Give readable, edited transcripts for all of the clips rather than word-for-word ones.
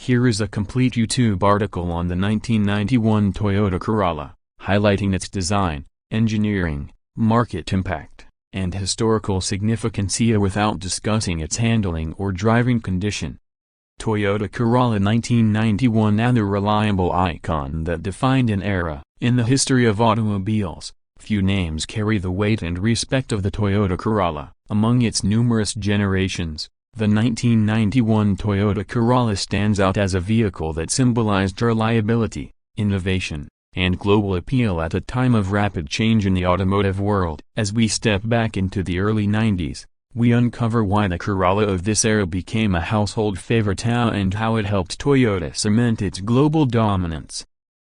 Here is a complete YouTube article on the 1991 Toyota Corolla, highlighting its design, engineering, market impact, and historical significance without discussing its handling or driving condition. Toyota Corolla 1991, a reliable icon that defined an era in the history of automobiles. Few names carry the weight and respect of the Toyota Corolla. Among its numerous generations, the 1991 Toyota Corolla stands out as a vehicle that symbolized reliability, innovation, and global appeal at a time of rapid change in the automotive world. As we step back into the early 90s, we uncover why the Corolla of this era became a household favorite and how it helped Toyota cement its global dominance.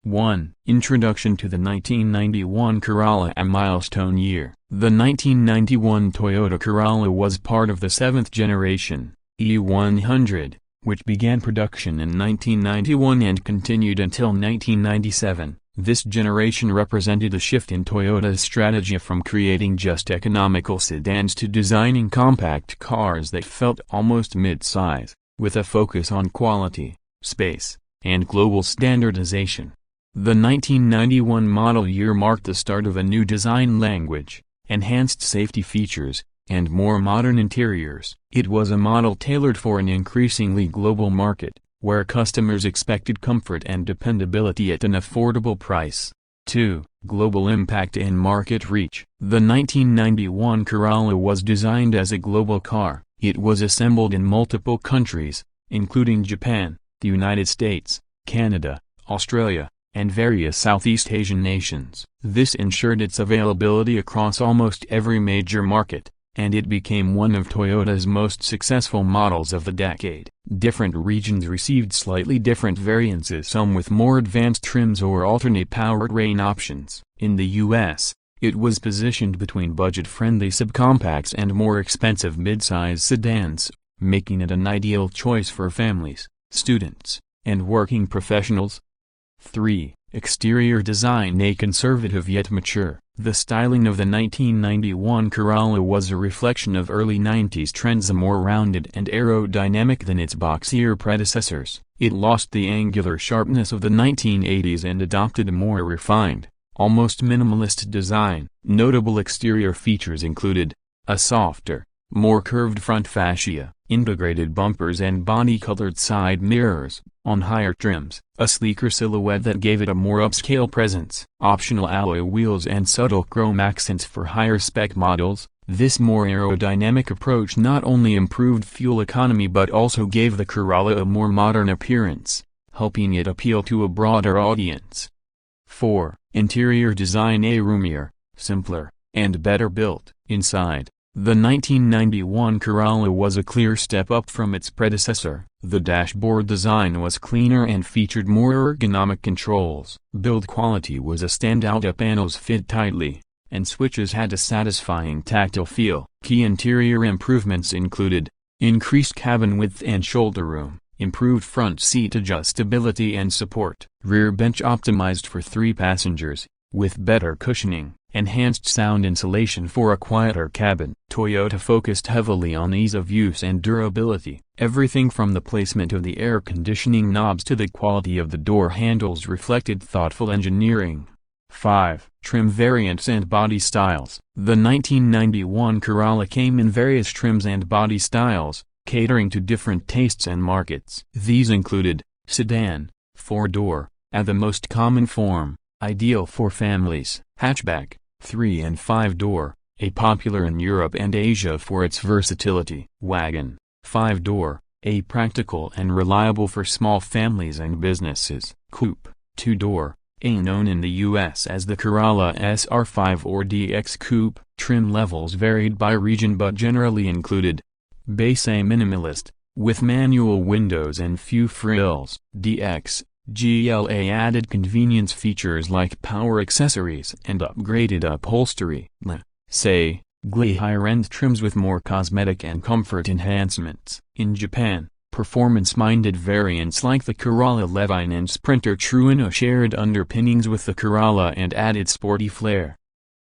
1. Introduction to the 1991 Corolla, a milestone year. The 1991 Toyota Corolla was part of the seventh generation, E100, which began production in 1991 and continued until 1997. This generation represented a shift in Toyota's strategy from creating just economical sedans to designing compact cars that felt almost mid-size, with a focus on quality, space, and global standardization. The 1991 model year marked the start of a new design language, enhanced safety features, and more modern interiors. It was a model tailored for an increasingly global market, where customers expected comfort and dependability at an affordable price. 2. Global impact and market reach. The 1991 Corolla was designed as a global car. It was assembled in multiple countries, including Japan, the United States, Canada, Australia, and various Southeast Asian nations. This ensured its availability across almost every major market, and it became one of Toyota's most successful models of the decade. Different regions received slightly different variants, some with more advanced trims or alternate powertrain options. In the US, it was positioned between budget-friendly subcompacts and more expensive midsize sedans, making it an ideal choice for families, students, and working professionals. 3. Exterior design. A conservative yet mature. The styling of the 1991 Corolla was a reflection of early 90s trends, more rounded and aerodynamic than its boxier predecessors. It lost the angular sharpness of the 1980s and adopted a more refined, almost minimalist design. Notable exterior features included a softer, more curved front fascia, integrated bumpers and body-colored side mirrors. On higher trims, a sleeker silhouette that gave it a more upscale presence. Optional alloy wheels and subtle chrome accents for higher-spec models. This more aerodynamic approach not only improved fuel economy but also gave the Corolla a more modern appearance, helping it appeal to a broader audience. 4. Interior design. A roomier, simpler, and better built. Inside, the 1991 Corolla was a clear step up from its predecessor. The dashboard design was cleaner and featured more ergonomic controls. Build quality was a standout. Panels fit tightly, and switches had a satisfying tactile feel. Key interior improvements included increased cabin width and shoulder room, improved front seat adjustability and support, rear bench optimized for 3 passengers, with better cushioning, enhanced sound insulation for a quieter cabin. Toyota focused heavily on ease of use and durability. Everything from the placement of the air conditioning knobs to the quality of the door handles reflected thoughtful engineering. 5. Trim variants and body styles. The 1991 Corolla came in various trims and body styles, catering to different tastes and markets. These included sedan, 4-door, the most common form, ideal for families; hatchback, 3 and 5-door, popular in Europe and Asia for its versatility; wagon, 5-door, practical and reliable for small families and businesses; coupe, 2-door, known in the US as the Corolla SR5 or DX Coupe. Trim levels varied by region but generally included base A minimalist, with manual windows and few frills; DX GLA added convenience features like power accessories and upgraded upholstery; GLA higher-end trims with more cosmetic and comfort enhancements. In Japan, performance-minded variants like the Corolla Levine and Sprinter Trueno shared underpinnings with the Corolla and added sporty flair.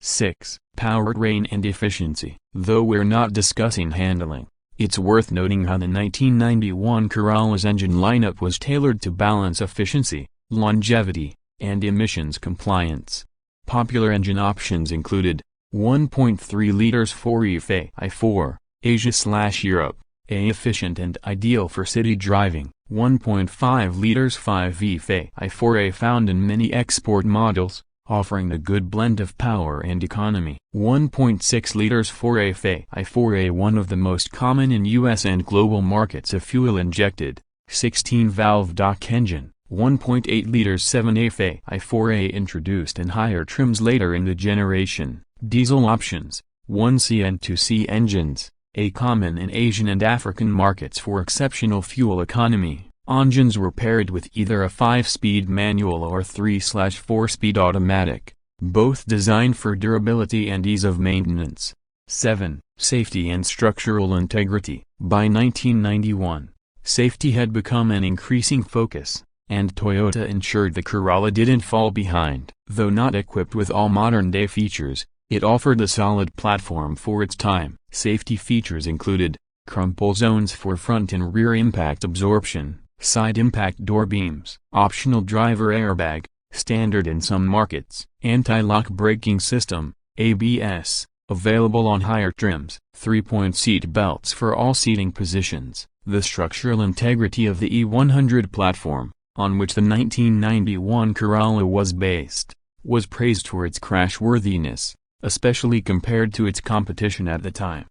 6. Powertrain and efficiency. Though we're not discussing handling, It's worth noting how the 1991 Corolla's engine lineup was tailored to balance efficiency, longevity, and emissions compliance. Popular engine options included 1.3 liters 4E i4, Asia/Europe, A efficient and ideal for city driving, 1.5 liters 5E i4A found in many export models, offering a good blend of power and economy. 1.6 liters 4A i4A, one of the most common in US and global markets, a fuel-injected, 16-valve DOC engine. 1.8 liters 7A i4A introduced in higher trims later in the generation. Diesel options, 1C and 2C engines, a common in Asian and African markets for exceptional fuel economy. Engines were paired with either a 5-speed manual or 3/4-speed automatic, both designed for durability and ease of maintenance. 7. Safety and structural integrity. By 1991, safety had become an increasing focus, and Toyota ensured the Corolla didn't fall behind. Though not equipped with all modern-day features, it offered a solid platform for its time. Safety features included crumple zones for front and rear impact absorption, side impact door beams, optional driver airbag, standard in some markets, anti-lock braking system, ABS, available on higher trims, 3-point seat belts for all seating positions. The structural integrity of the E100 platform, on which the 1991 Corolla was based, was praised for its crashworthiness, especially compared to its competition at the time.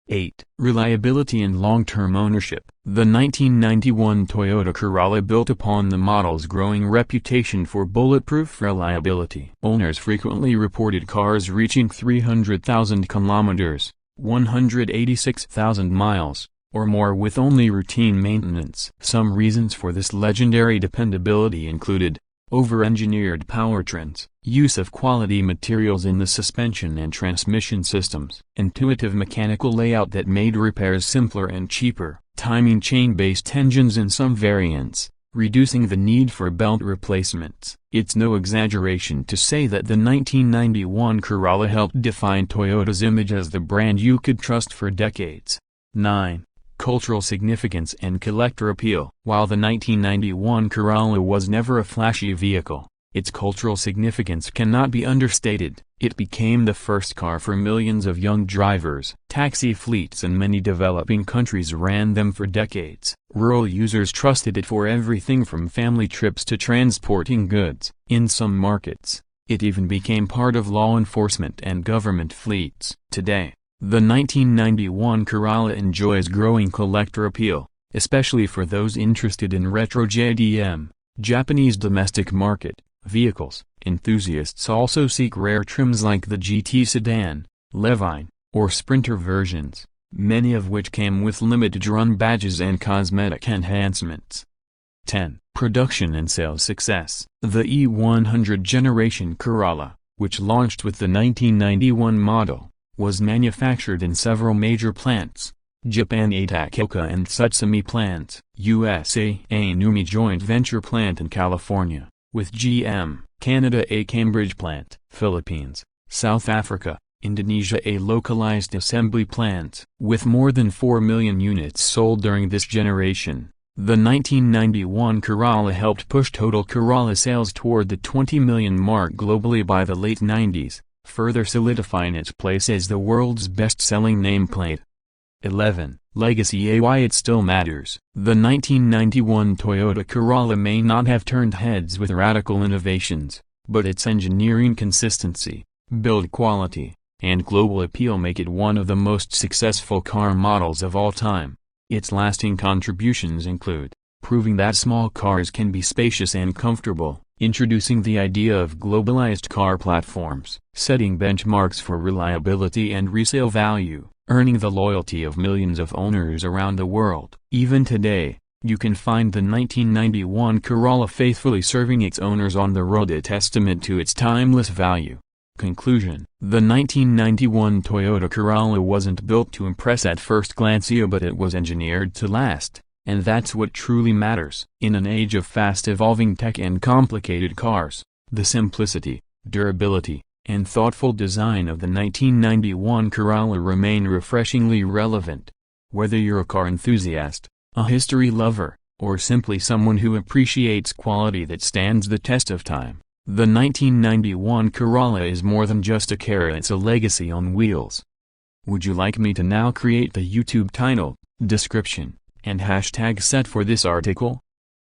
8. Reliability and long-term ownership. The 1991 Toyota Corolla built upon the model's growing reputation for bulletproof reliability. Owners frequently reported cars reaching 300,000 kilometers, 186,000 miles, or more with only routine maintenance. Some reasons for this legendary dependability included over-engineered powertrains, use of quality materials in the suspension and transmission systems, intuitive mechanical layout that made repairs simpler and cheaper, timing chain-based engines in some variants, reducing the need for belt replacements. It's no exaggeration to say that the 1991 Corolla helped define Toyota's image as the brand you could trust for decades. 9. Cultural significance and collector appeal. While the 1991 Corolla was never a flashy vehicle, its cultural significance cannot be understated. It became the first car for millions of young drivers. Taxi fleets in many developing countries ran them for decades. Rural users trusted it for everything from family trips to transporting goods. In some markets, it even became part of law enforcement and government fleets. Today, the 1991 Corolla enjoys growing collector appeal, especially for those interested in retro JDM, Japanese domestic market, vehicles. Enthusiasts also seek rare trims like the GT Sedan, Levine, or Sprinter versions, many of which came with limited run badges and cosmetic enhancements. 10. Production and sales success. The E100 generation Corolla, which launched with the 1991 model, was manufactured in several major plants: Japan a Takaoka and Tsutsumi plants, USA a Numi joint venture plant in California, with GM, Canada a Cambridge plant, Philippines, South Africa, Indonesia a localized assembly plant. With more than 4 million units sold during this generation, the 1991 Corolla helped push total Corolla sales toward the 20 million mark globally by the late 90s. Further solidifying its place as the world's best-selling nameplate. 11. Legacy. Why it still matters. The 1991 Toyota Corolla may not have turned heads with radical innovations, but its engineering consistency, build quality, and global appeal make it one of the most successful car models of all time. Its lasting contributions include proving that small cars can be spacious and comfortable, introducing the idea of globalized car platforms, setting benchmarks for reliability and resale value, earning the loyalty of millions of owners around the world. Even today, you can find the 1991 Corolla faithfully serving its owners on the road, a testament to its timeless value. Conclusion. The 1991 Toyota Corolla wasn't built to impress at first glance, but it was engineered to last. And that's what truly matters. In an age of fast-evolving tech and complicated cars, the simplicity, durability, and thoughtful design of the 1991 Corolla remain refreshingly relevant. Whether you're a car enthusiast, a history lover, or simply someone who appreciates quality that stands the test of time, the 1991 Corolla is more than just a car, it's a legacy on wheels. Would you like me to now create the YouTube title, description, and hashtag set for this article?